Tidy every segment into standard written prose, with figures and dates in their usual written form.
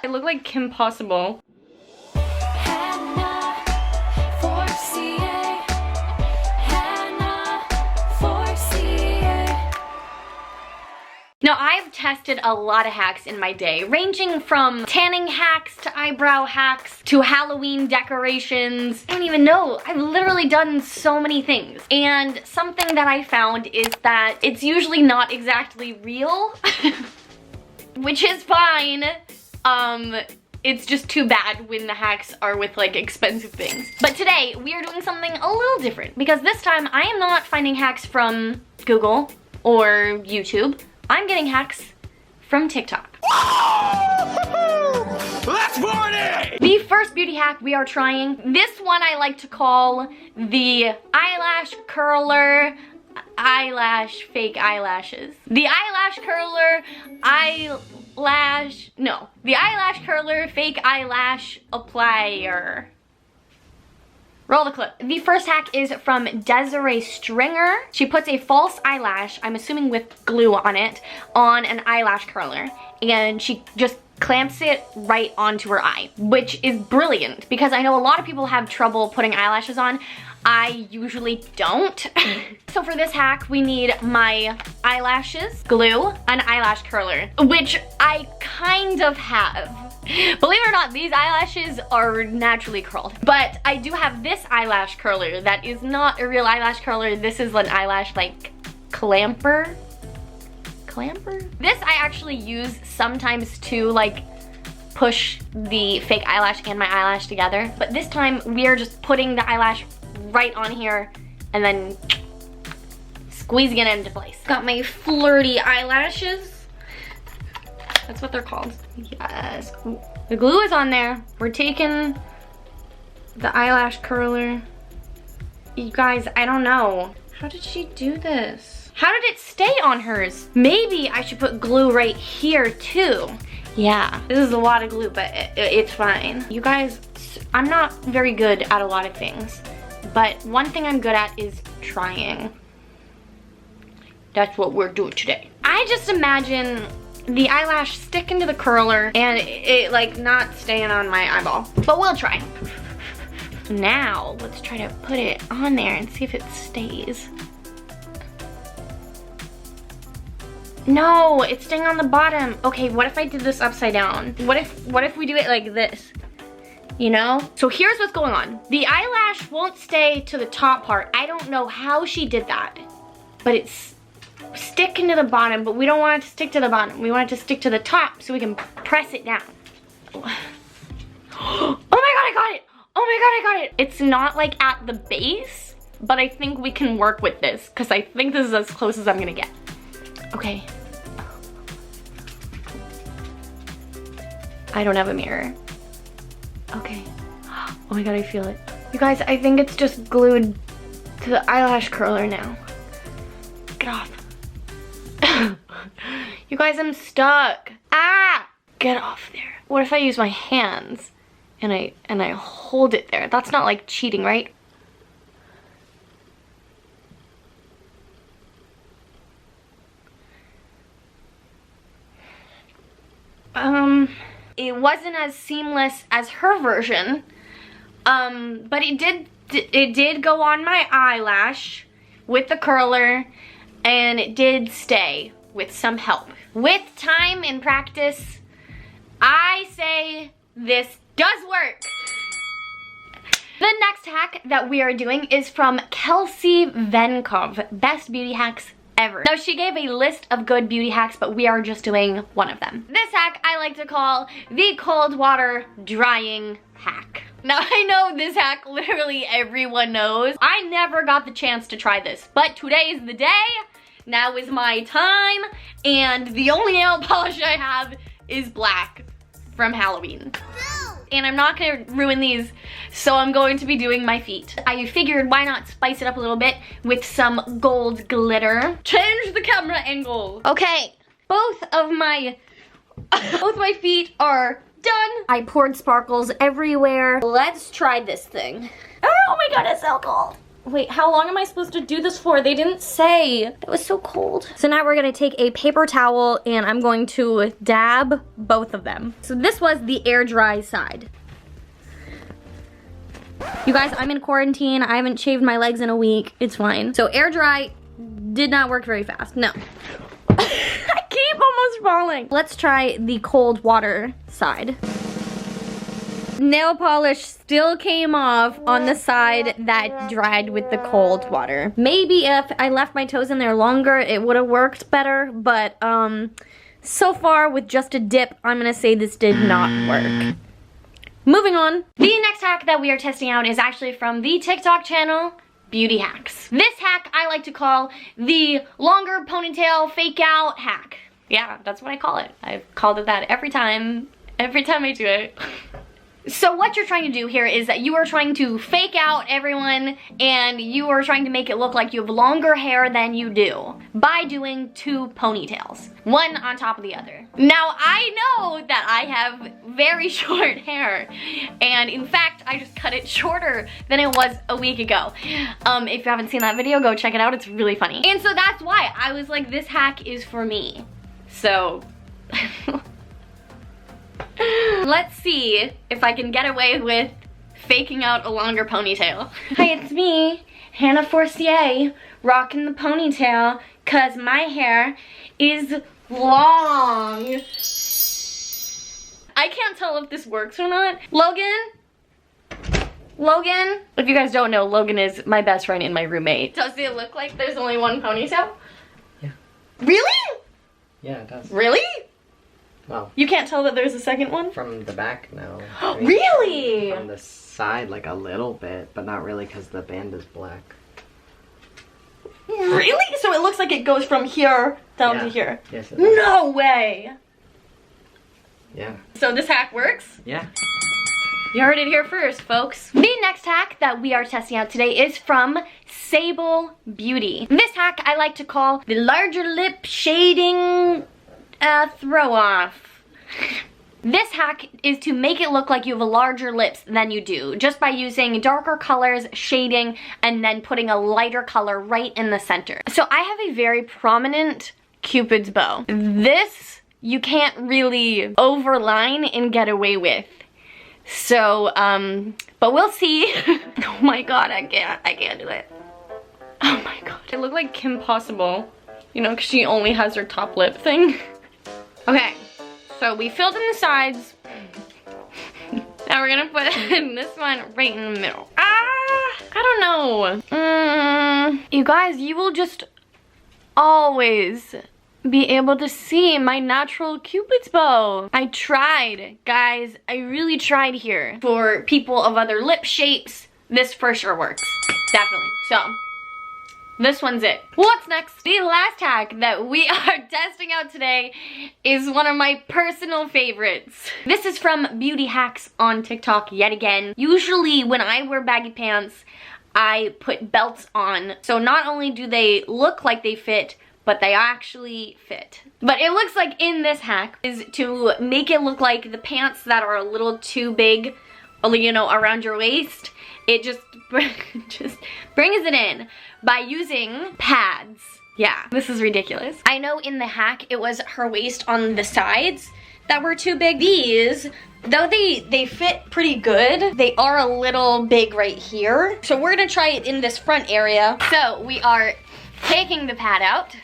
I look like Kim Possible. Now, I've tested a lot of hacks in my day, ranging from tanning hacks to eyebrow hacks to Halloween decorations. I don't even know. I've literally done so many things. And something that I found is that it's usually not exactly real, which is fine. It's just too bad when the hacks are with like expensive things. But today, we are doing something a little different because this time I am not finding hacks from Google or YouTube. I'm getting hacks from TikTok. Let's party! The first beauty hack we are trying, this one I like to call the eyelash curler, eyelash, fake eyelashes. The eyelash curler, the eyelash curler, fake eyelash applier. Roll the clip. The first hack is from Desiree Stringer. She puts a false eyelash, I'm assuming with glue on it, on an eyelash curler. And she just clamps it right onto her eye, which is brilliant because I know a lot of people have trouble putting eyelashes on. I usually don't. So for this hack, we need my eyelashes, glue, an eyelash curler, which I kind of have. Believe it or not, these eyelashes are naturally curled. But I do have this eyelash curler that is not a real eyelash curler. This is an eyelash like clamper. This I actually use sometimes to like push the fake eyelash and my eyelash together. But this time we are just putting the eyelash right on here and then squeezing it into place. Got my flirty eyelashes. That's what they're called. Yes. The glue is on there. We're taking the eyelash curler. You guys, I don't know. How did she do this? How did it stay on hers? Maybe I should put glue right here too. Yeah, this is a lot of glue, but it's fine. You guys, I'm not very good at a lot of things, but one thing I'm good at is trying. That's what we're doing today. I just imagine the eyelash sticking to the curler and it like not staying on my eyeball, but we'll try. Now let's try to put it on there and see if it stays. No, it's staying on the bottom. Okay, what if I did this upside down? What if we do it like this? You know? So here's what's going on. The eyelash won't stay to the top part. I don't know how she did that, but it's sticking to the bottom, but we don't want it to stick to the bottom. We want it to stick to the top so we can press it down. Oh my god, I got it! Oh my god, I got it! It's not like at the base, but I think we can work with this because I think this is as close as I'm gonna get. Okay. I don't have a mirror. Okay. Oh my god, I feel it. You guys, I think it's just glued to the eyelash curler now. Get off. You guys, I'm stuck. Ah! Get off there. What if I use my hands and I hold it there? That's not like cheating, right? It wasn't as seamless as her version, but it did go on my eyelash with the curler, and it did stay with some help. With time and practice, I say this does work. The next hack that we are doing is from Kelsey Venkov, Best Beauty Hacks Ever. Now, she gave a list of good beauty hacks, but we are just doing one of them. This hack I like to call the cold water drying hack. Now, I know this hack literally everyone knows. I never got the chance to try this, but today is the day. Now is my time, and the only nail polish I have is black from Halloween. And I'm not gonna ruin these, so I'm going to be doing my feet. I figured why not spice it up a little bit with some gold glitter. Change the camera angle. Okay, both my feet are done. I poured sparkles everywhere. Let's try this thing. Oh my god, it's so cold. Wait, how long am I supposed to do this for? They didn't say. It was so cold. So now we're gonna take a paper towel and I'm going to dab both of them. So this was the air dry side. You guys, I'm in quarantine. I haven't shaved my legs in a week. It's fine. So air dry did not work very fast. No. I keep almost falling. Let's try the cold water side. Nail polish still came off on the side that dried with the cold water. Maybe if I left my toes in there longer, it would have worked better, but so far with just a dip, I'm gonna say this did not work. Moving on. The next hack that we are testing out is actually from the TikTok channel, Beauty Hacks. This hack I like to call the longer ponytail fake out hack. Yeah, that's what I call it. I've called it that every time I do it. So what you're trying to do here is that you are trying to fake out everyone and you are trying to make it look like you have longer hair than you do by doing 2 ponytails, one on top of the other. Now I know that I have very short hair and in fact I just cut it shorter than it was a week ago. If you haven't seen that video, go check it out, it's really funny. And so that's why I was like, this hack is for me. So let's see if I can get away with faking out a longer ponytail. Hi, it's me, Hannah Forcier, rocking the ponytail, cause my hair is long. I can't tell if this works or not. Logan, if you guys don't know, Logan is my best friend and my roommate. Does it look like there's only one ponytail? Yeah. Really? Yeah, it does. Really? Well, you can't tell that there's a second one? from the back, no. Really? From the side, like a little bit, but not really because the band is black. Really? So it looks like it goes from here down to here? Yes, it does. No way! Yeah. So this hack works? Yeah. You heard it here first, folks. The next hack that we are testing out today is from Sable Beauty. This hack I like to call the larger lip shading throw off. This hack is to make it look like you have larger lips than you do, just by using darker colors, shading, and then putting a lighter color right in the center. So I have a very prominent Cupid's bow. This you can't really overline and get away with. So, but we'll see. Oh my god, I can't do it. Oh my god. I look like Kim Possible, you know, because she only has her top lip thing. Okay, so we filled in the sides. Now we're gonna put in this one right in the middle. I don't know. You guys, you will just always be able to see my natural Cupid's bow. I tried, guys. I really tried here. For people of other lip shapes, this for sure works. Definitely. So, this one's it. What's next? The last hack that we are testing out today is one of my personal favorites. This is from Beauty Hacks on TikTok yet again. Usually when I wear baggy pants, I put belts on. So not only do they look like they fit, but they actually fit. But it looks like in this hack is to make it look like the pants that are a little too big, you know, around your waist, it just brings it in by using pads. Yeah, this is ridiculous. I know in the hack it was her waist on the sides that were too big. These, though they fit pretty good, they are a little big right here. So we're gonna try it in this front area. So we are taking the pad out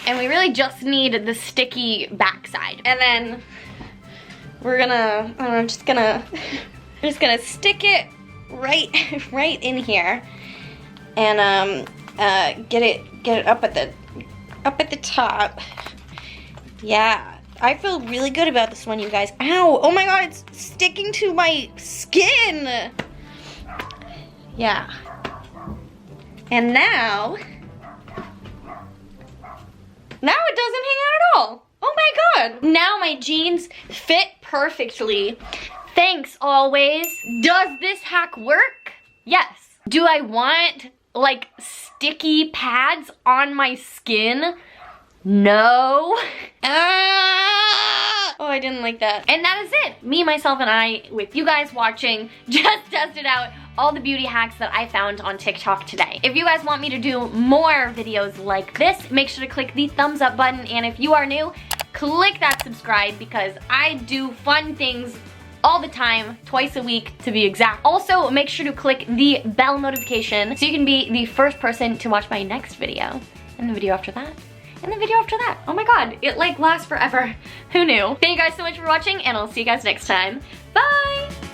and we really just need the sticky backside. And then we're gonna, I'm just gonna stick it right in here and get it up at the top. Yeah, I feel really good about this one, you guys. Ow, oh my god, it's sticking to my skin. Yeah. And now it doesn't hang out at all. Oh my god. Now my jeans fit perfectly. Thanks always. Does this hack work? Yes. Do I want like sticky pads on my skin? No. Oh, I didn't like that. And that is it. Me, myself, and I, with you guys watching, just tested out all the beauty hacks that I found on TikTok today. If you guys want me to do more videos like this, make sure to click the thumbs up button. And if you are new, click that subscribe because I do fun things all the time, twice a week to be exact. Also, make sure to click the bell notification so you can be the first person to watch my next video, and the video after that, and the video after that. Oh my god, it like lasts forever. Who knew? Thank you guys so much for watching, and I'll see you guys next time. Bye!